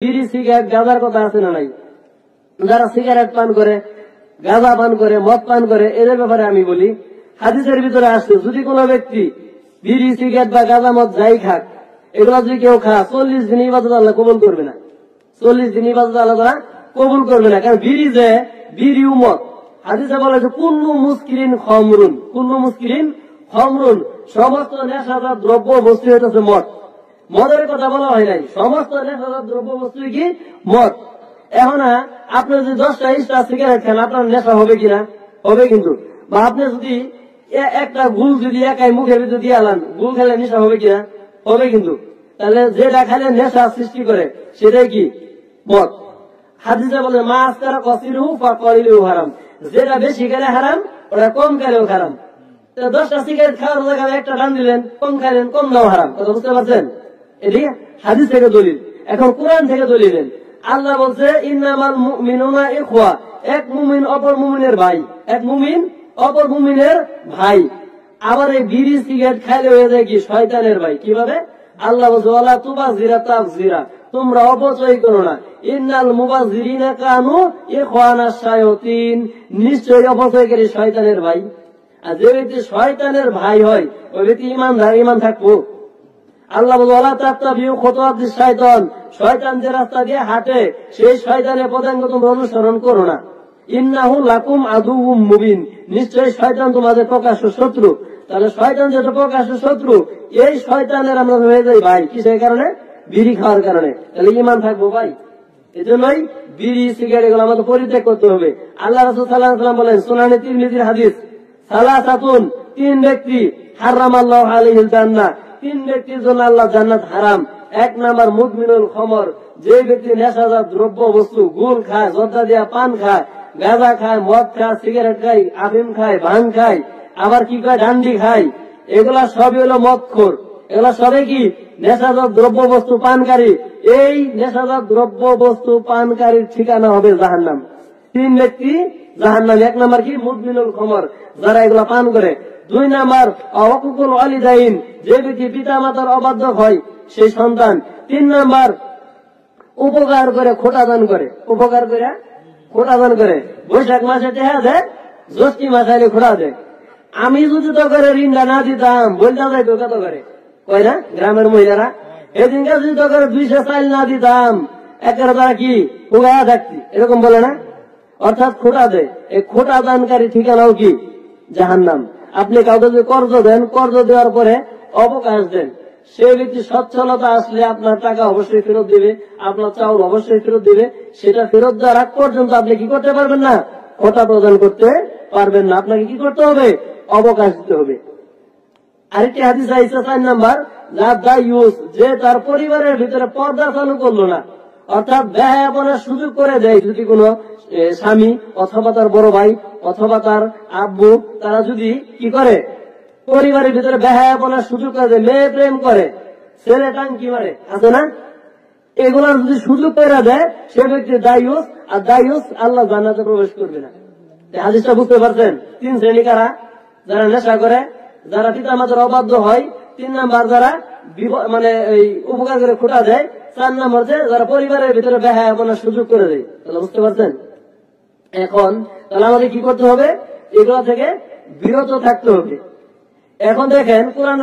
বিড়ি সিগারেট গাঁজার কথা আছে না নাই? যারা সিগারেট পান করে, গাঁজা পান করে, মদ পান করে, এদের ব্যাপারে আমি বলি, হাদিসের ভিতরে আসছে যদি কোনো ব্যক্তি বিড়ি সিগারেট বা গাঁজা মদ যাই খাক, এগুলা যদি কেউ খা 40 দিন ইবাদত আল্লাহ কবুল করবে না। 40 দিন ইবাদত আল্লাহ তারা কবুল করবে না। কারণ বিড়ি মদ হাদিসে বলা হয়েছে কুল্লু মুস্কিরিন খমরুন, কুল্লু মুস্কিরিন খমরুন, সমস্ত নেশাদার দ্রব্য বস্তু হইতেছে মদ। মদের কথা বলা হয় নাই, সমস্ত নেশাদার দ্রব্য বস্তু কি মদ। এখন আপনি যদি 10টা সিগারেট খান আপনার নেশা হবে কিনা? হবে কিন্তু। বা আপনি যদি একটা গুল যদি একাই মুখের ভিতরে দিয়ে আলান, গুল খেলে নেশা হবে কিনা? হবে কিন্তু। তাহলে যেটা খেলে নেশা সৃষ্টি করে সেটাই কি মদ। হাদিসে বলে মা আসকারা কসিরু বা করিলেও হারাম, যেটা বেশি খেলে হারাম, ওটা কম খেলেও হারাম। 10টা সিগারেট খাওয়ার জায়গায় একটা টান দিলেন, কম খাইলেন, কম দাও হারাম। কথা বুঝতে পারছেন? এটি হাদিস থেকে দলিল। এখন কোরআন থেকে দলিল দেন। আল্লাহ বলছে ইন্নামাল মুমিনুনা ইখওয়া, এক মুমিন অপর মুমিনের ভাই, এক মুমিন অপর মুমিনের ভাই। আবার এই বিড়ি সিগারেট খাইলে হয়ে যায় কি শয়তানের ভাই। কিভাবে? আল্লাহ বলছে ওয়ালা তুবাযিরা তাবযিরা, তোমরা অপচয় করো না। ইন্নাল মুবাযিরিনা কানু ইখওয়ানাশ শায়াতিন, নিশ্চয়ই অপচয়কারী শয়তানের ভাই। আর যে ব্যক্তি শয়তানের ভাই হয় ওই ব্যক্তি ইমানদার, ইমান থাকবো। আল্লাহ বলে ওয়ালা তাত্তাবিউ খুতুওয়াতিশ শাইতান, শয়তান যে রাস্তা দিয়ে হাঁটে সেই শয়তানের পদাঙ্ক তোমরা অনুসরণ করো না। ইন্নাহু লাকুম আদুউম মুবিন, নিশ্চয়ই শয়তান তোমাদের প্রকাশ্য শত্রু। তাহলে শয়তান যেটা প্রকাশ্য শত্রু, এই শয়তানের আমরা হয়ে যাই ভাই কিসের কারণে? বিড়ি খাওয়ার কারণে। তাহলে ইমান থাকবো ভাই। এই জন্যই বিড়ি সিগারেট এগুলো আমাদের পরিত্যাগ করতে হবে। আল্লাহ রাসূল সাল্লাল্লাহু আলাইহি ওয়াসাল্লাম বলেন সুনানে তিরমিজির হাদিস, সালাসাতুন, 3 ব্যক্তি হারামাল্লাহু আলাইহিল জান্নাহ, 3 ব্যক্তির জন্য আল্লাহ জান্নাত হারাম। 1 নাম্বার মুদমিনুল খমর, যে ব্যক্তি নেশাজাত দ্রব্য বস্তু গুল খায়, জর্দা দিয়া পান খায়, গাঁজা খায়, মদ খায়, সিগারেট খায়, আফিম খায়, ভাং খায়, আবার কি খায় ডান্ডি খায়, এগুলা সবই হলো মদখোর। এগুলা সবে কি নেশাজাত দ্রব্য বস্তু পানকারী। এই নেশাজাত দ্রব্য বস্তু পানকারীর ঠিকানা হবে জাহান্নাম। 3 ব্যক্তি জাহান্নাম। 1 নাম্বার কি মুদমিনুল খমর, যারা এগুলা পান করে। 2 নাম্বার ওয়াকুকুল ওয়ালিদাইন, যে ব্যক্তি পিতা মাতার অবাধ্য হয় সেই সন্তান। 3 নাম্বার উপকার করে খোটা দান করে, উপকার করে খোটা দান করে। বৈশাখ মাসে টেহা দেয়, জ্যৈষ্ঠী মাসে আইলে খোটা দেয়। আমি যদি তো করে ঋণটা না দিতাম বলতে যাই তো কত করে কয় না গ্রামের মহিলারা, এদিনকে যদি তো করে 200 চাল না দিতাম একের দ্বারা কি উগায়া থাকতি, এরকম বলে না? অর্থাৎ খোটা দেয়। এই খোটা দানকারী ঠিকানাও কি জাহান্নাম। আপনি কাউকে যদি কর্জ দেন, কর্জ দেওয়ার পরে অবকাশ দেন, সেই ব্যক্তি সচ্ছলতা আসলে আপনার টাকা অবশ্যই ফেরত দিবে, আপনার চাউল অবশ্যই ফেরত দিবে। সেটা ফেরত দেওয়ার আগ পর্যন্ত আপনি কি করতে পারবেন না? খোটা প্রদান করতে পারবেন না। আপনাকে কি করতে হবে? অবকাশ দিতে হবে। আরেকটি হাদিস আইছে 4 নাম্বার, যে তার পরিবারের ভিতরে পর্দা চালু করলো না, অর্থাৎ বেহায়াপনার সুযোগ করে দেয়। যদি কোনো স্বামী অথবা তার বড় ভাই অথবা তার আব্বু তারা যদি কি করে পরিবারের ভিতরে বেহায়াপনার সুযোগ করে দেয়, মেয়ে প্রেম করে, ছেলে টাঙ্কি মারে, আছে না? এগুলার যদি সুযোগ করে দেয় সে ব্যক্তি দায়ুস, আর দায়ুস আল্লাহ জান্নাতে প্রবেশ করবে না। হাদিসটা বুঝতে পারছেন? 3 শ্রেণী কারা? যারা নেশা করে, যারা পিতা মাতার অবাধ্য হয়, 3 নাম্বার যারা মানে এই উপকার করে খোটা দেয়, 4 নাম্বার যারা পরিবারের ভিতরে বেহায়াপনার সুযোগ করে দেয়। তাহলে বুঝতে পারছেন? এখন তাহলে আমাদের কি করতে হবে? এগুলো থেকে বিরত থাকতে হবে। এখন দেখেন কোরআন